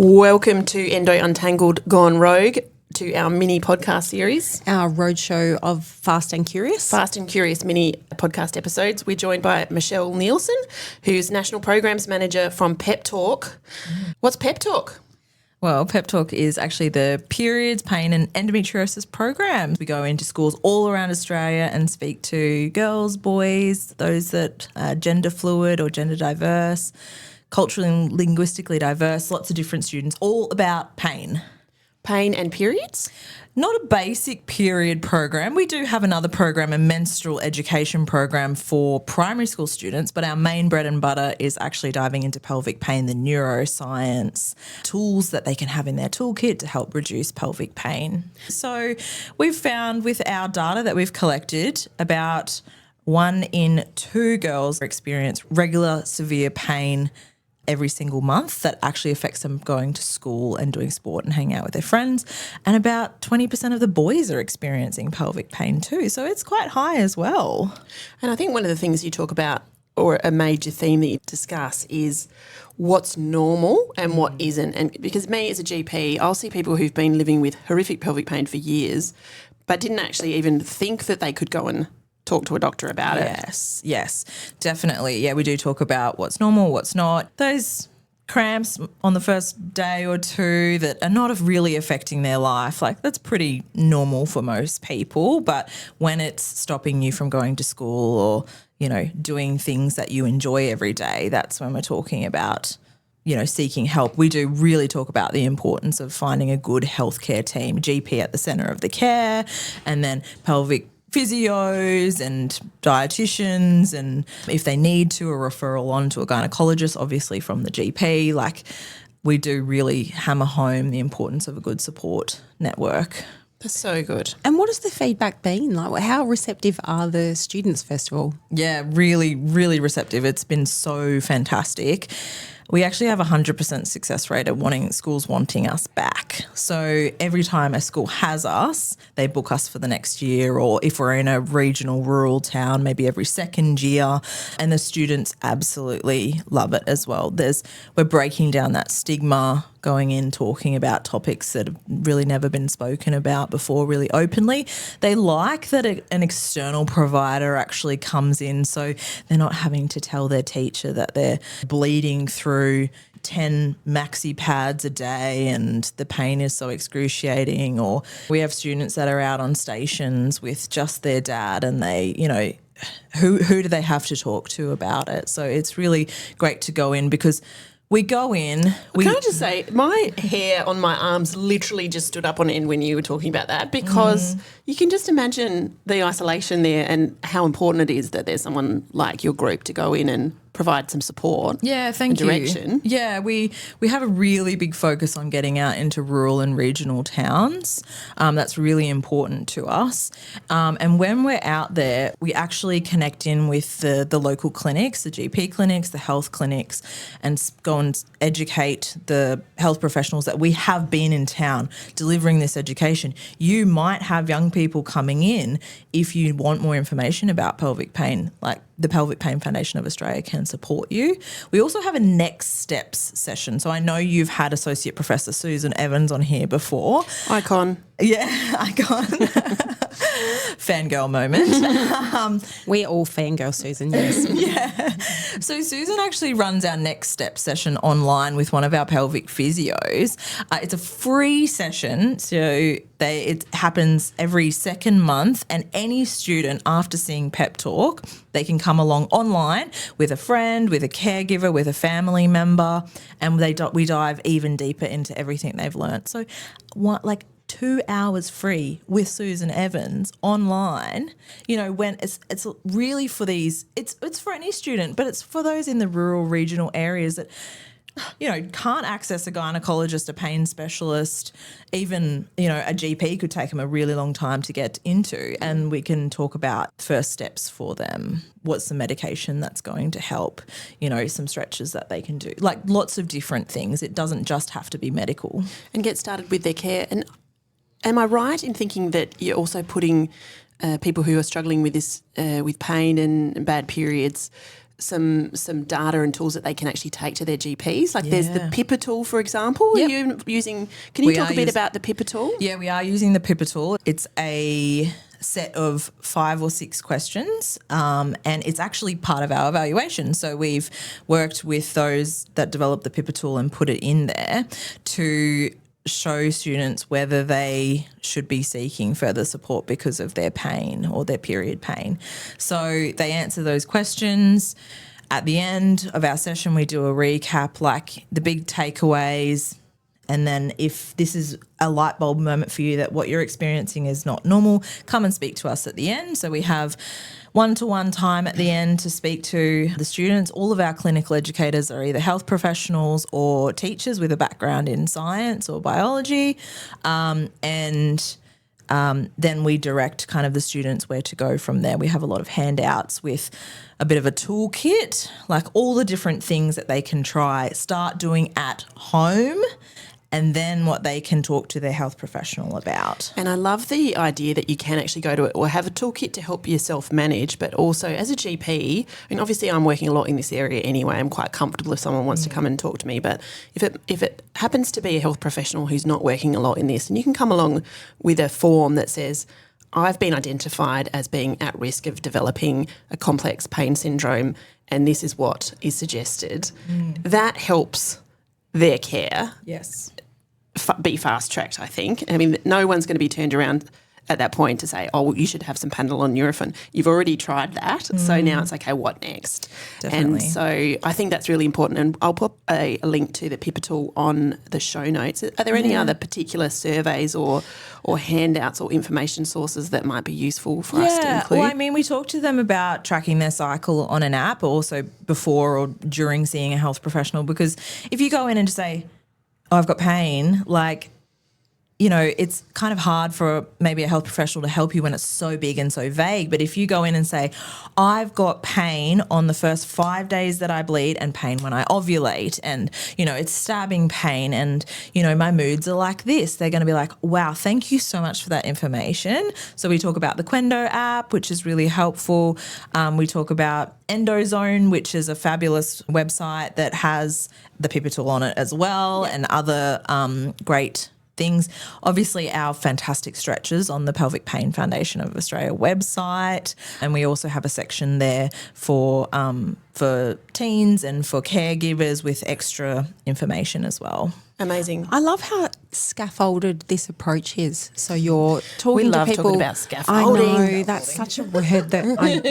Welcome to Endo Untangled Gone Rogue, to our mini podcast series. Our roadshow of Fast and Curious. Fast and Curious mini podcast episodes. We're joined by Michelle Neilson, who's National Programs Manager from Pep Talk. What's Pep Talk? Well, Pep Talk is actually the periods, pain and endometriosis program. We go into schools all around Australia and speak to girls, boys, those that are gender fluid or gender diverse, culturally and linguistically diverse, lots of different students, all about pain. Pain and periods? Not a basic period program. We do have another program, a menstrual education program for primary school students, but our main bread and butter is actually diving into pelvic pain, the neuroscience tools that they can have in their toolkit to help reduce pelvic pain. So we've found with our data that we've collected, about 1 in 2 girls experience regular severe pain every single month that actually affects them going to school and doing sport and hanging out with their friends. And about 20% of the boys are experiencing pelvic pain too. So it's quite high as well. And I think one of the things you talk about, or a major theme that you discuss, is what's normal and what isn't. And because me as a GP, I'll see people who've been living with horrific pelvic pain for years but didn't actually even think that they could go and talk to a doctor about it. Yes, definitely. Yeah, we do talk about what's normal, what's not. Those cramps on the first day or two that are not really affecting their life, like that's pretty normal for most people. But when it's stopping you from going to school or, you know, doing things that you enjoy every day, that's when we're talking about, you know, seeking help. We do really talk about the importance of finding a good healthcare team, GP at the centre of the care, and then pelvic physios and dietitians, and if they need to, a referral on to a gynecologist, obviously from the GP. Like, we do really hammer home the importance of a good support network. That's so good. And what has the feedback been? Like, how receptive are the students, first of all? Yeah, really, really receptive. It's been so fantastic. We actually have a 100% success rate at schools wanting us back. So every time a school has us, they book us for the next year, or if we're in a regional rural town, maybe every second year. And the students absolutely love it as well. We're breaking down that stigma, going in, talking about topics that have really never been spoken about before really openly. They like that an external provider actually comes in, so they're not having to tell their teacher that they're bleeding through 10 maxi pads a day and the pain is so excruciating. Or we have students that are out on stations with just their dad, and they, you know, who do they have to talk to about it? So it's really great to go in, because we go in. Can I just say, my hair on my arms literally just stood up on end when you were talking about that, because you can just imagine the isolation there and how important it is that there's someone like your group to go in and provide some support. Yeah, thank you. Direction. Yeah, we have a really big focus on getting out into rural and regional towns. That's really important to us. And when we're out there, we actually connect in with the local clinics, the GP clinics, the health clinics, and go and educate the health professionals that we have been in town delivering this education. You might have young people coming in if you want more information about pelvic pain, like the Pelvic Pain Foundation of Australia can support you. We also have a next steps session. So I know you've had Associate Professor Susan Evans on here before. Icon. Yeah, icon. Fangirl moment. We all fangirl Susan, yes. Yeah. So Susan actually runs our next step session online with one of our pelvic physios. It's a free session, so it happens every second month, and any student after seeing Pep Talk, they can come along online with a friend, with a caregiver, with a family member, and we dive even deeper into everything they've learnt. So 2 hours free with Susan Evans online, you know, when it's really for these, it's for any student, but it's for those in the rural regional areas that, you know, can't access a gynecologist, a pain specialist, even, you know, a GP could take them a really long time to get into, and we can talk about first steps for them. What's the medication that's going to help, you know, some stretches that they can do, like lots of different things. It doesn't just have to be medical. And get started with their care. And am I right in thinking that you're also putting people who are struggling with this, with pain and bad periods, some data and tools that they can actually take to their GPs. Like there's the Pipper tool, for example. Are you using? Can you talk a bit about the Pipper tool? Yeah, we are using the Pipper tool. It's a set of 5 or 6 questions, and it's actually part of our evaluation. So we've worked with those that developed the Pipper tool and put it in there to show students whether they should be seeking further support because of their pain or their period pain. So they answer those questions. At the end of our session, we do a recap, like the big takeaways, and then if this is a light bulb moment for you that what you're experiencing is not normal, come and speak to us at the end. So we have one-to-one time at the end to speak to the students. All of our clinical educators are either health professionals or teachers with a background in science or biology, and then we direct kind of the students where to go from there. We have a lot of handouts with a bit of a toolkit, like all the different things that they can start doing at home, and then what they can talk to their health professional about. And I love the idea that you can actually go to it or have a toolkit to help yourself manage, but also as a GP, I mean, obviously I'm working a lot in this area anyway. I'm quite comfortable if someone wants to come and talk to me, but if it happens to be a health professional who's not working a lot in this, and you can come along with a form that says, I've been identified as being at risk of developing a complex pain syndrome, and this is what is suggested. That helps their care be fast-tracked, I think. I mean, no one's going to be turned around at that point to say, oh, well, you should have some Panadol and Nurofen. You've already tried that, so now it's, okay, what next? Definitely. And so I think that's really important, and I'll put a link to the Pipper tool on the show notes. Are there any other particular surveys or handouts or information sources that might be useful for us to include? Well, I mean, we talk to them about tracking their cycle on an app, also before or during seeing a health professional, because if you go in and just say, oh, I've got pain, like, you know, it's kind of hard for maybe a health professional to help you when it's so big and so vague. But if you go in and say, I've got pain on the first 5 days that I bleed and pain when I ovulate, and, you know, it's stabbing pain, and, you know, my moods are like this, they're going to be like, wow, thank you so much for that information. So we talk about the Quendo app, which is really helpful. We talk about Endo Zone, which is a fabulous website that has the Pipper tool on it as well, and other great things. Obviously, our fantastic stretches on the Pelvic Pain Foundation of Australia website, and we also have a section there for teens and for caregivers with extra information as well. Amazing. I love how scaffolded this approach is. So you're talking we love to people. talking about scaffolding. I know, that's such a word that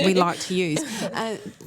we like to use.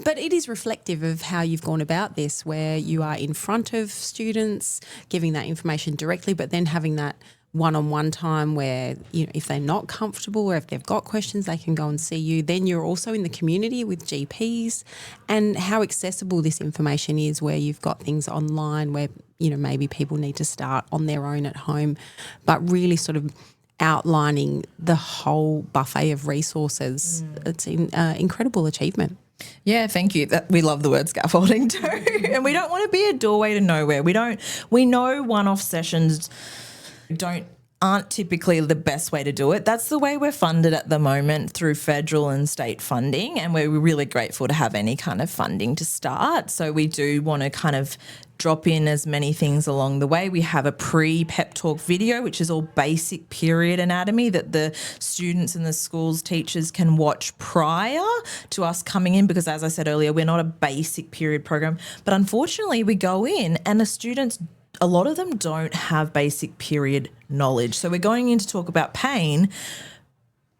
But it is reflective of how you've gone about this, where you are in front of students, giving that information directly, but then having that one-on-one time where, you know, if they're not comfortable or if they've got questions, they can go and see you. Then you're also in the community with GPs, and how accessible this information is, where you've got things online where, you know, maybe people need to start on their own at home, but really sort of outlining the whole buffet of resources. It's an incredible achievement. Yeah, thank you. We love the word scaffolding too. And we don't want to be a doorway to nowhere. We know one-off sessions aren't typically the best way to do it. That's the way we're funded at the moment through federal and state funding, and we're really grateful to have any kind of funding to start. So we do want to kind of drop in as many things along the way. We have a pre-pep talk video, which is all basic period anatomy that the students and the school's teachers can watch prior to us coming in, because as I said earlier, we're not a basic period program. But unfortunately, we go in and the students, a lot of them don't have basic period knowledge. So we're going in to talk about pain,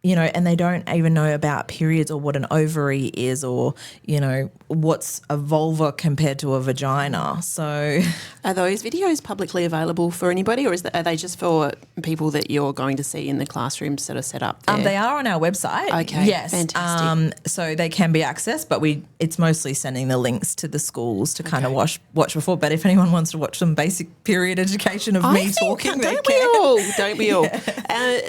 you know, and they don't even know about periods or what an ovary is, or, you know, what's a vulva compared to a vagina. So are those videos publicly available for anybody, or are they just for people that you're going to see in the classroom sort of set up there? They are on our website. Okay, yes. Fantastic. So they can be accessed, but it's mostly sending the links to the schools to kind of watch before. But if anyone wants to watch some basic period education of me talking, they can. Don't we all?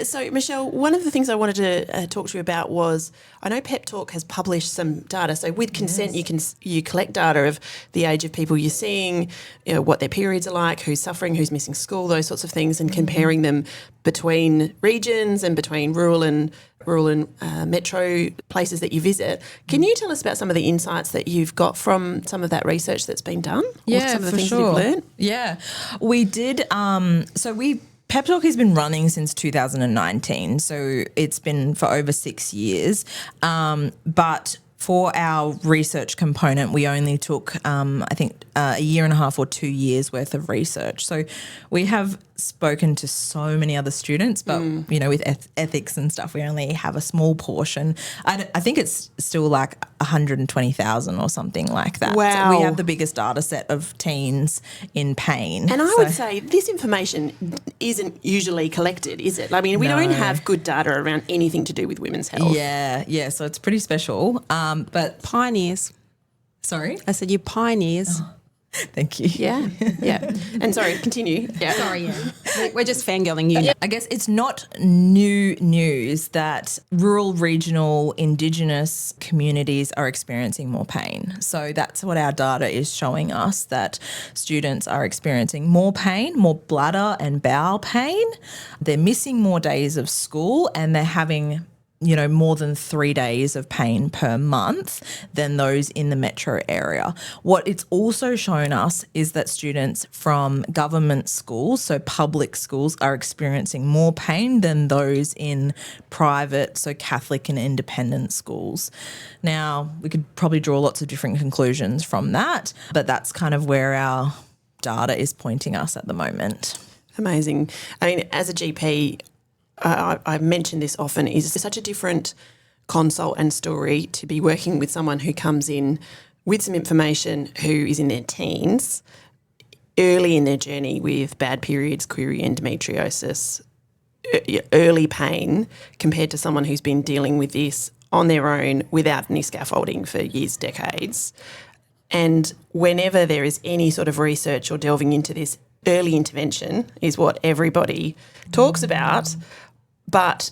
So, Michelle, one of the things I wanted to to talk to you about was, I know Pep Talk has published some data. So with consent, you collect data of the age of people you're seeing, what their periods are like, who's suffering, who's missing school, those sorts of things, and comparing them between regions and between rural and metro places that you visit. Can you tell us about some of the insights that you've got from some of that research that's been done? Yeah, some of the for things sure. you've learned? Yeah, we did. Pep Talk has been running since 2019, so it's been for over 6 years. But for our research component, we only took, a year and a half or 2 years worth of research. So we have spoken to so many other students, but, with ethics and stuff, we only have a small portion. I think it's still like 120,000 or something like that. Wow. So we have the biggest data set of teens in pain. And I would say this information isn't usually collected, is it? I mean, we don't have good data around anything to do with women's health. Yeah, so it's pretty special. But Pioneers. sorry? I said you're pioneers. Thank you. Yeah. And sorry, continue. Yeah. Sorry, we're just fangirling you. I guess it's not new news that rural, regional, Indigenous communities are experiencing more pain. So that's what our data is showing us, that students are experiencing more pain, more bladder and bowel pain. They're missing more days of school, and they're having more than 3 days of pain per month than those in the metro area. What it's also shown us is that students from government schools, so public schools, are experiencing more pain than those in private, so Catholic and independent schools. Now, we could probably draw lots of different conclusions from that, but that's kind of where our data is pointing us at the moment. Amazing. I mean, as a GP, I mention this often, is such a different consult and story to be working with someone who comes in with some information, who is in their teens, early in their journey with bad periods, query, endometriosis, early pain, compared to someone who's been dealing with this on their own without any scaffolding for years, decades. And whenever there is any sort of research or delving into this, early intervention is what everybody talks about, but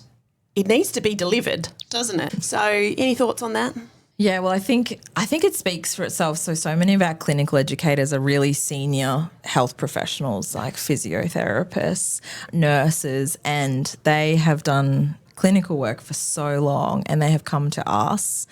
it needs to be delivered, doesn't it? So any thoughts on that? Yeah, well, I think it speaks for itself. So many of our clinical educators are really senior health professionals, like physiotherapists, nurses, and they have done clinical work for so long, and they have come to us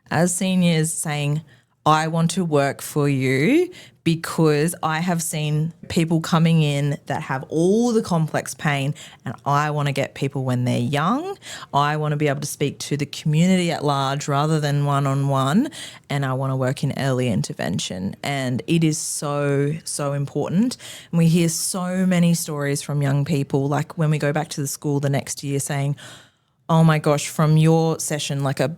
as seniors saying, I want to work for you because I have seen people coming in that have all the complex pain, and I want to get people when they're young. I want to be able to speak to the community at large rather than one-on-one, and I want to work in early intervention. And it is so, so important. And we hear so many stories from young people, like when we go back to the school the next year saying, oh my gosh, from your session, like a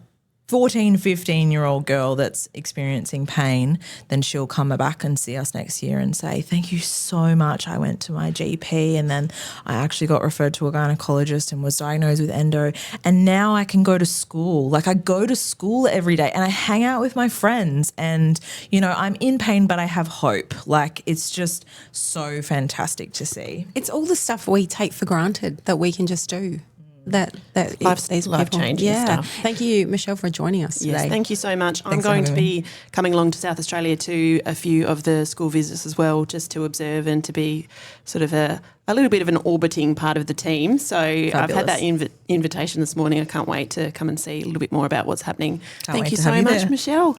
14, 15-year-old girl that's experiencing pain, then she'll come back and see us next year and say, thank you so much. I went to my GP and then I actually got referred to a gynecologist and was diagnosed with endo. And now I can go to school. Like I go to school every day and I hang out with my friends and, I'm in pain, but I have hope. Like it's just so fantastic to see. It's all the stuff we take for granted that we can just do. These life-changing stuff. Thank you, Michelle, for joining us today. Yes, thank you so much. Thanks I'm going to be coming along to South Australia to a few of the school visits as well, just to observe and to be sort of a little bit of an orbiting part of the team. So Fabulous. I've had that invitation this morning. I can't wait to come and see a little bit more about what's happening. Thank wait you to have so you much, there. Michelle.